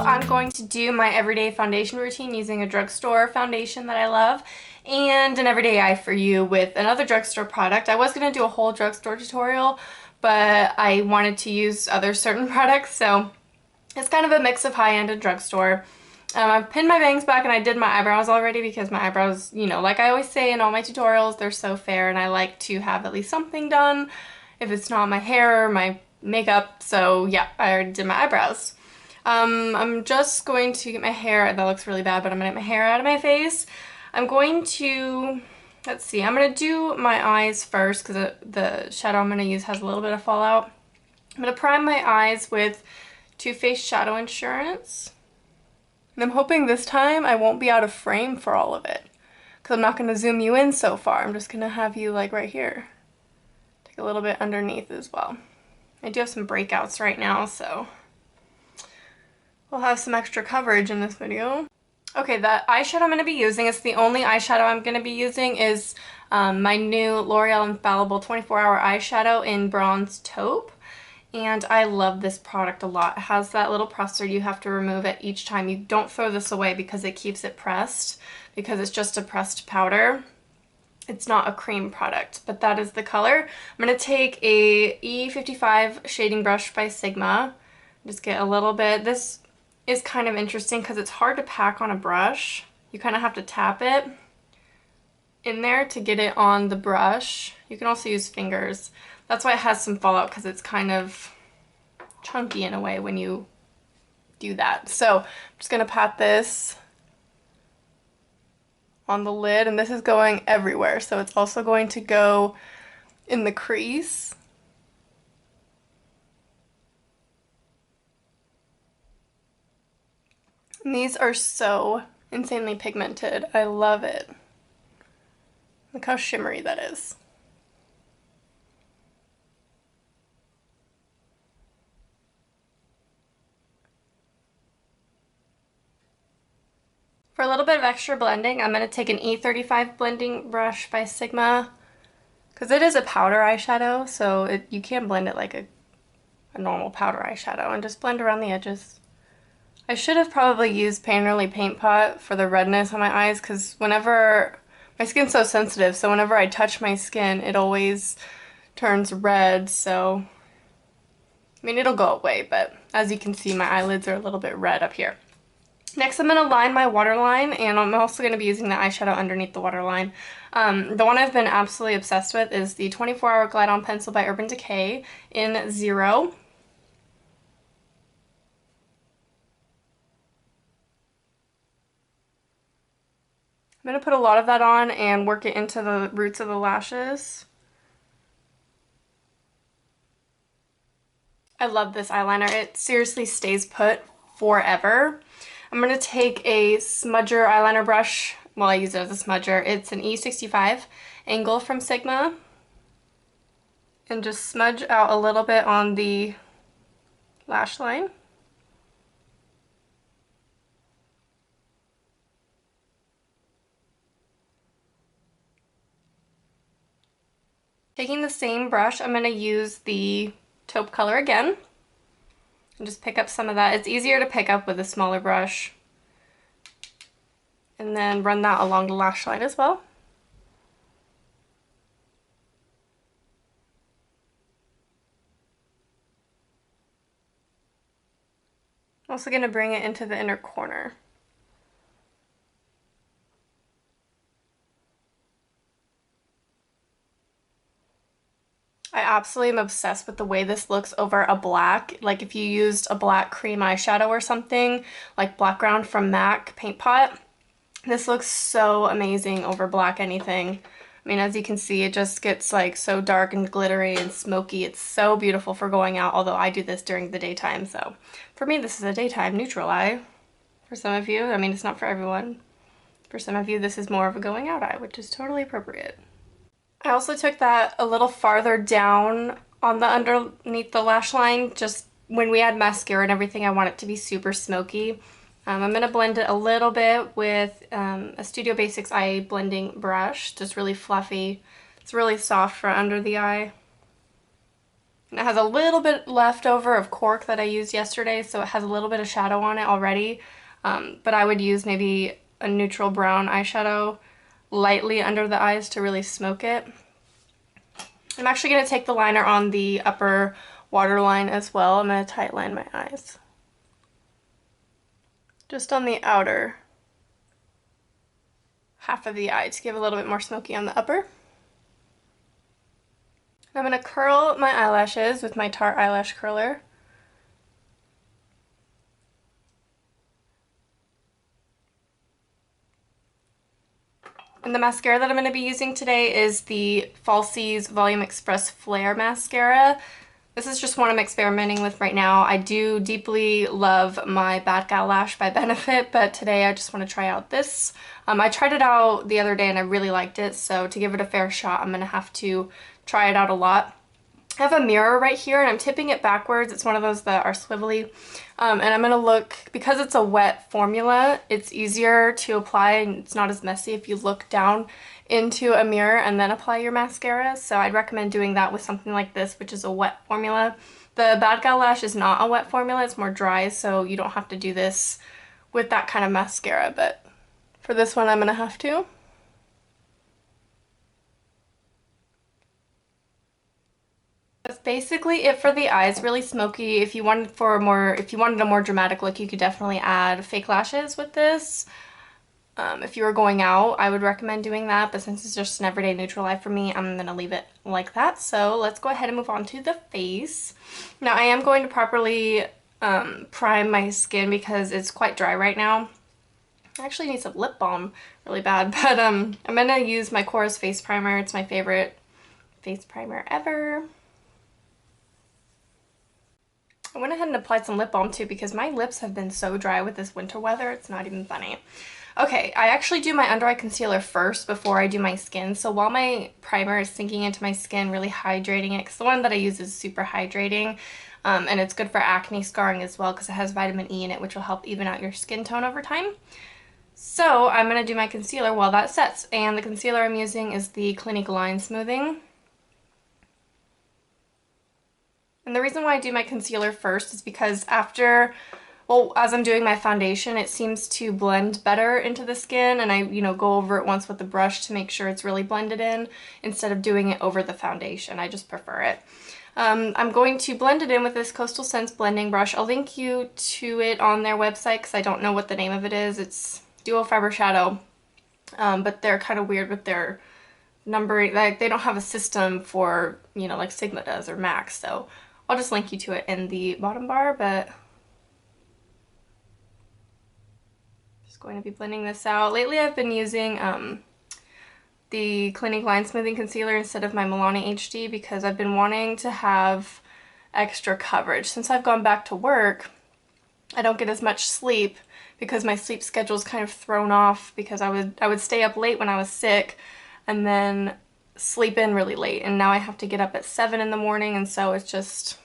I'm going to do my everyday foundation routine using a drugstore foundation that I love and an everyday eye for you with another drugstore product. I was going to do a whole drugstore tutorial, but I wanted to use other certain products, so it's kind of a mix of high-end and drugstore. I've pinned my bangs back and I did my eyebrows already because my eyebrows, you know, like I always say in all my tutorials, they're so fair and I like to have at least something done if it's not my hair or my makeup. So yeah, I already did my eyebrows. I'm just going to get my hair, that looks really bad, but I'm gonna get my hair out of my face. I'm going to, let's see, I'm gonna do my eyes first because the shadow I'm gonna use has a little bit of fallout. I'm gonna prime my eyes with Too Faced Shadow Insurance. And I'm hoping this time I won't be out of frame for all of it because I'm not gonna zoom you in so far. I'm just gonna have you like right here. Take a little bit underneath as well. I do have some breakouts right now, so we'll have some extra coverage in this video. Okay, the eyeshadow I'm going to be using, it's the only eyeshadow I'm going to be using, is my new L'Oreal Infallible 24-Hour Eyeshadow in Bronze Taupe. And I love this product a lot. It has that little presser you have to remove it each time. You don't throw this away because it keeps it pressed, because it's just a pressed powder. It's not a cream product, but that is the color. I'm going to take a E55 shading brush by Sigma. Just get a little bit. This is kind of interesting because it's hard to pack on a brush. You kind of have to tap it in there to get it on the brush. You can also use fingers. That's why it has some fallout, because it's kind of chunky in a way when you do that. So I'm just going to pat this on the lid, and this is going everywhere. So it's also going to go in the crease. And these are so insanely pigmented. I love it. Look how shimmery that is. For a little bit of extra blending, I'm going to take an E35 blending brush by Sigma, because it is a powder eyeshadow, so you can blend it like a normal powder eyeshadow and just blend around the edges. I should have probably used Painterly Paint Pot for the redness on my eyes, because whenever, my skin's so sensitive, so whenever I touch my skin, it always turns red, so, I mean, it'll go away, but as you can see, my eyelids are a little bit red up here. Next, I'm going to line my waterline, and I'm also going to be using the eyeshadow underneath the waterline. The one I've been absolutely obsessed with is the 24-Hour Glide On Pencil by Urban Decay in 0. I'm going to put a lot of that on and work it into the roots of the lashes. I love this eyeliner. It seriously stays put forever. I'm going to take a smudger eyeliner brush. Well, I use it as a smudger. It's an E65 angle from Sigma. And just smudge out a little bit on the lash line. Taking the same brush, I'm going to use the taupe color again and just pick up some of that. It's easier to pick up with a smaller brush. And then run that along the lash line as well. I'm also going to bring it into the inner corner. I absolutely am obsessed with the way this looks over a black. Like if you used a black cream eyeshadow or something, like Black Ground from MAC Paint Pot, this looks so amazing over black anything. I mean, as you can see, it just gets like so dark and glittery and smoky. It's so beautiful for going out, although I do this during the daytime. So for me, this is a daytime neutral eye. For some of you, I mean, it's not for everyone. For some of you, this is more of a going out eye, which is totally appropriate. I also took that a little farther down on the underneath the lash line. Just when we add mascara and everything, I want it to be super smoky. I'm going to blend it a little bit with a Studio Basics eye blending brush, just really fluffy. It's really soft for under the eye. And it has a little bit left over of cork that I used yesterday, so it has a little bit of shadow on it already. But I would use maybe a neutral brown eyeshadow lightly under the eyes to really smoke it. I'm actually going to take the liner on the upper waterline as well. I'm going to tight line my eyes. Just on the outer half of the eye to give a little bit more smoky on the upper. I'm going to curl my eyelashes with my Tarte eyelash curler. And the mascara that I'm going to be using today is the Falsies Volume Express Flare Mascara. This is just one I'm experimenting with right now. I do deeply love my Bad Gal Lash by Benefit, but today I just want to try out this. I tried it out the other day and I really liked it, so to give it a fair shot, I'm going to have to try it out a lot. I have a mirror right here and I'm tipping it backwards. It's one of those that are swivelly. And I'm going to look, because it's a wet formula, it's easier to apply and it's not as messy if you look down into a mirror and then apply your mascara. So I'd recommend doing that with something like this, which is a wet formula. The Bad Gal Lash is not a wet formula, it's more dry, so you don't have to do this with that kind of mascara, but for this one I'm going to have to. That's basically it for the eyes. Really smoky. If you wanted a more dramatic look, you could definitely add fake lashes with this. If you were going out, I would recommend doing that, but since it's just an everyday neutral eye for me, I'm gonna leave it like that. So let's go ahead and move on to the face. Now I am going to properly prime my skin because it's quite dry right now. I actually need some lip balm really bad, but I'm gonna use my Korres face primer. It's my favorite face primer ever. I went ahead and applied some lip balm too because my lips have been so dry with this winter weather, it's not even funny. Okay, I actually do my under eye concealer first before I do my skin, so while my primer is sinking into my skin, really hydrating it, because the one that I use is super hydrating, and it's good for acne scarring as well because it has vitamin E in it, which will help even out your skin tone over time. So I'm going to do my concealer while that sets, and the concealer I'm using is the Clinique Line Smoothing. And the reason why I do my concealer first is because as I'm doing my foundation, it seems to blend better into the skin, and I, go over it once with the brush to make sure it's really blended in instead of doing it over the foundation. I just prefer it. I'm going to blend it in with this Coastal Scents blending brush. I'll link you to it on their website because I don't know what the name of it is. It's Duo Fiber Shadow, but they're kind of weird with their numbering. Like, they don't have a system for, like Sigma does or MAC, so I'll just link you to it in the bottom bar, but just going to be blending this out. Lately I've been using the Clinique Line Smoothing Concealer instead of my Milani HD because I've been wanting to have extra coverage. Since I've gone back to work, I don't get as much sleep because my sleep schedule is kind of thrown off because I would stay up late when I was sick and then sleep in really late, and now I have to get up at 7 in the morning, and so it's just,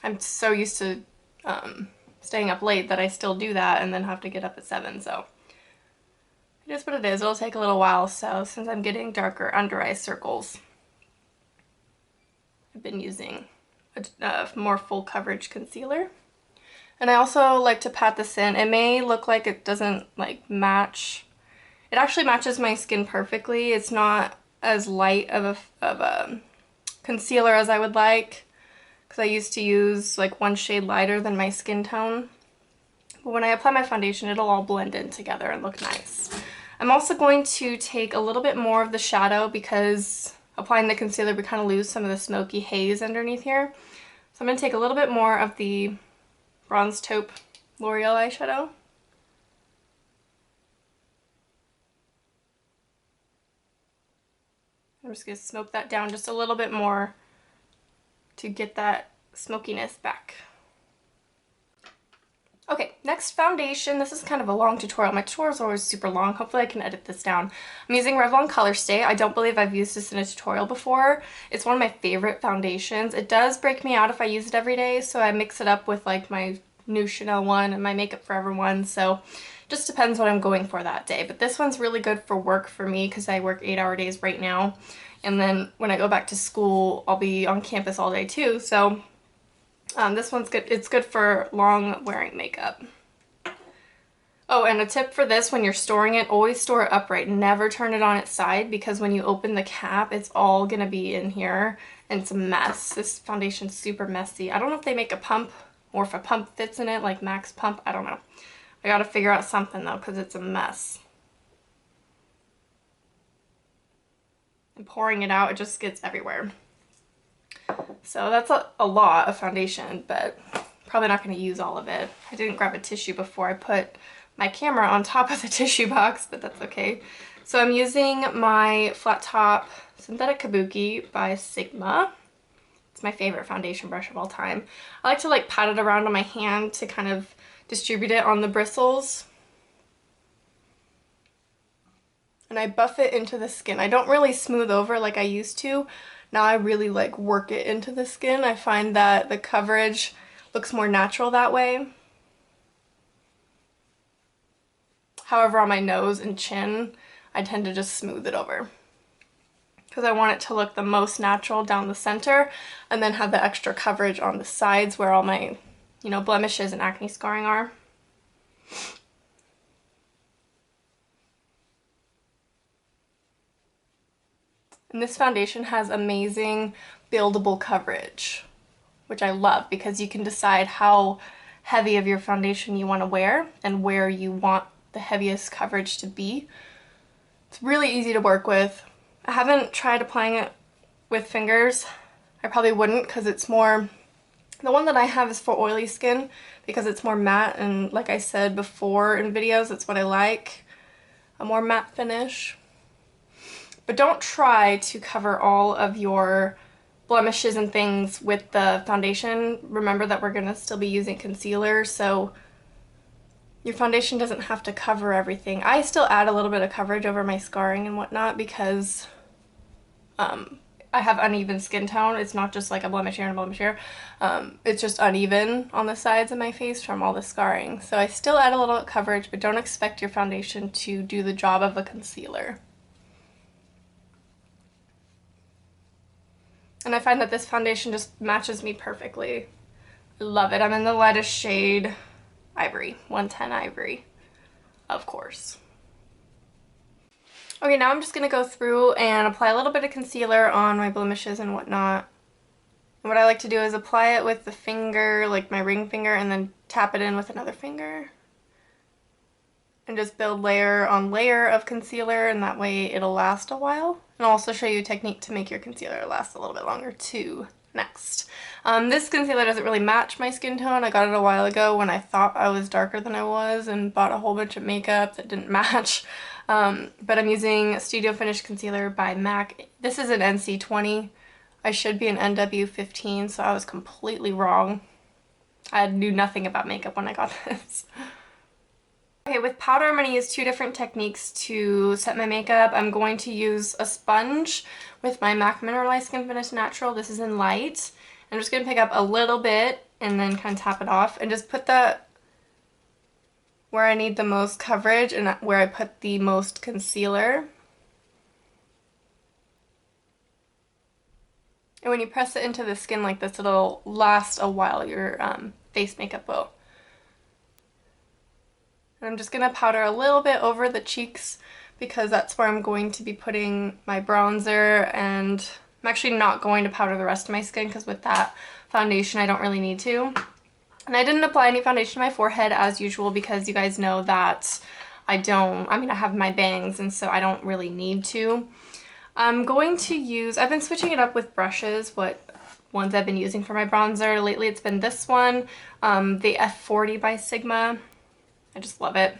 I'm so used to staying up late that I still do that and then have to get up at 7, so it is what it is. It'll take a little while, so since I'm getting darker under eye circles, I've been using a more full coverage concealer. And I also like to pat this in. It may look like it doesn't match. It actually matches my skin perfectly. It's not as light of a concealer as I would like, because I used to use like one shade lighter than my skin tone. But when I apply my foundation, it'll all blend in together and look nice. I'm also going to take a little bit more of the shadow because applying the concealer we kind of lose some of the smoky haze underneath here. So I'm going to take a little bit more of the Bronze Taupe L'Oreal eyeshadow. I'm just going to smoke that down just a little bit more to get that smokiness back. Okay, next foundation. This is kind of a long tutorial. My tutorials are always super long. Hopefully I can edit this down. I'm using Revlon Color Stay. I don't believe I've used this in a tutorial before. It's one of my favorite foundations. It does break me out if I use it every day, so I mix it up with like my new Chanel one and my Makeup Forever one, so just depends what I'm going for that day. But this one's really good for work for me because I work 8-hour days right now. And then when I go back to school, I'll be on campus all day too, so this one's good. It's good for long wearing makeup. Oh, and a tip for this, when you're storing it, always store it upright. Never turn it on its side, because when you open the cap, it's all gonna be in here and it's a mess. This foundation's super messy. I don't know if they make a pump or if a pump fits in it, like Max Pump. I don't know. I gotta figure out something though, because it's a mess. And pouring it out, it just gets everywhere. So that's a lot of foundation, but probably not going to use all of it. I didn't grab a tissue before I put my camera on top of the tissue box, but that's okay. So I'm using my Flat Top Synthetic Kabuki by Sigma. It's my favorite foundation brush of all time. I like to like pat it around on my hand to kind of distribute it on the bristles. And I buff it into the skin. I don't really smooth over like I used to. Now I really like work it into the skin. I find that the coverage looks more natural that way. However, on my nose and chin, I tend to just smooth it over, because I want it to look the most natural down the center and then have the extra coverage on the sides where all my, you know, blemishes and acne scarring are. And this foundation has amazing buildable coverage, which I love, because you can decide how heavy of your foundation you want to wear and where you want the heaviest coverage to be. It's really easy to work with. I haven't tried applying it with fingers. I probably wouldn't, because it's more, the one that I have is for oily skin because it's more matte, and like I said before in videos, it's what I like, a more matte finish. But don't try to cover all of your blemishes and things with the foundation. Remember that we're going to still be using concealer, so your foundation doesn't have to cover everything. I still add a little bit of coverage over my scarring and whatnot because I have uneven skin tone. It's not just like a blemish here and a blemish here. It's just uneven on the sides of my face from all the scarring. So I still add a little coverage, but don't expect your foundation to do the job of a concealer. And I find that this foundation just matches me perfectly. I love it. I'm in the lightest shade, Ivory, 110 Ivory, of course. Okay, now I'm just going to go through and apply a little bit of concealer on my blemishes and whatnot. And what I like to do is apply it with the finger, like my ring finger, and then tap it in with another finger. And just build layer on layer of concealer, and that way it'll last a while. And I'll also show you a technique to make your concealer last a little bit longer too next. This concealer doesn't really match my skin tone. I got it a while ago when I thought I was darker than I was and bought a whole bunch of makeup that didn't match. But I'm using Studio Finish Concealer by MAC. This is an NC20. I should be an NW15, so I was completely wrong. I knew nothing about makeup when I got this. Okay, with powder, I'm going to use two different techniques to set my makeup. I'm going to use a sponge with my MAC Mineralized Skin Finish Natural. This is in light. I'm just going to pick up a little bit and then kind of tap it off and just put that where I need the most coverage and where I put the most concealer. And when you press it into the skin like this, it'll last a while, your face makeup will. And I'm just going to powder a little bit over the cheeks because that's where I'm going to be putting my bronzer, and I'm actually not going to powder the rest of my skin because with that foundation I don't really need to. And I didn't apply any foundation to my forehead as usual because you guys know that I have my bangs and so I don't really need to. I'm going to use, I've been switching it up with brushes, what ones I've been using for my bronzer. Lately it's been this one, the F40 by Sigma. I just love it.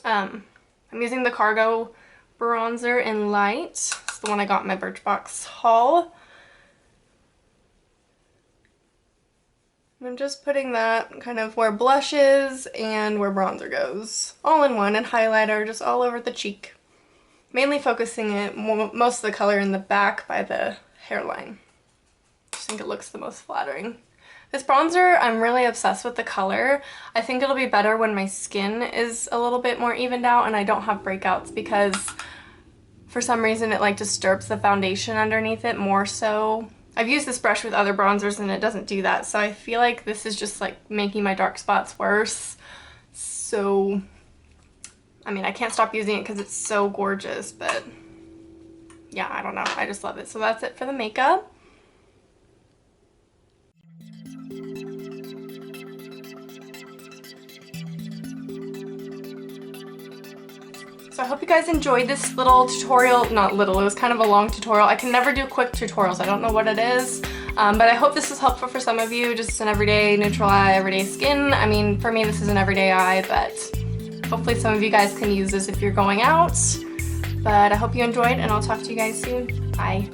I'm using the Cargo bronzer in light. It's the one I got in my Birchbox haul. I'm I'm just putting that kind of where blush is and where bronzer goes. All in one, and highlighter just all over the cheek. Mainly focusing it most of the color in the back by the hairline. I just think it looks the most flattering. This bronzer, I'm really obsessed with the color. I think it'll be better when my skin is a little bit more evened out and I don't have breakouts, because for some reason it like disturbs the foundation underneath it more so. I've used this brush with other bronzers and it doesn't do that, so I feel like this is just like making my dark spots worse. So, I mean, I can't stop using it because it's so gorgeous, but yeah, I don't know. I just love it. So that's it for the makeup. So I hope you guys enjoyed this little tutorial. Not little, it was kind of a long tutorial. I can never do quick tutorials. I don't know what it is. But I hope this is helpful for some of you. Just an everyday neutral eye, everyday skin. I mean, for me, this is an everyday eye, but hopefully some of you guys can use this if you're going out. But I hope you enjoyed, and I'll talk to you guys soon. Bye.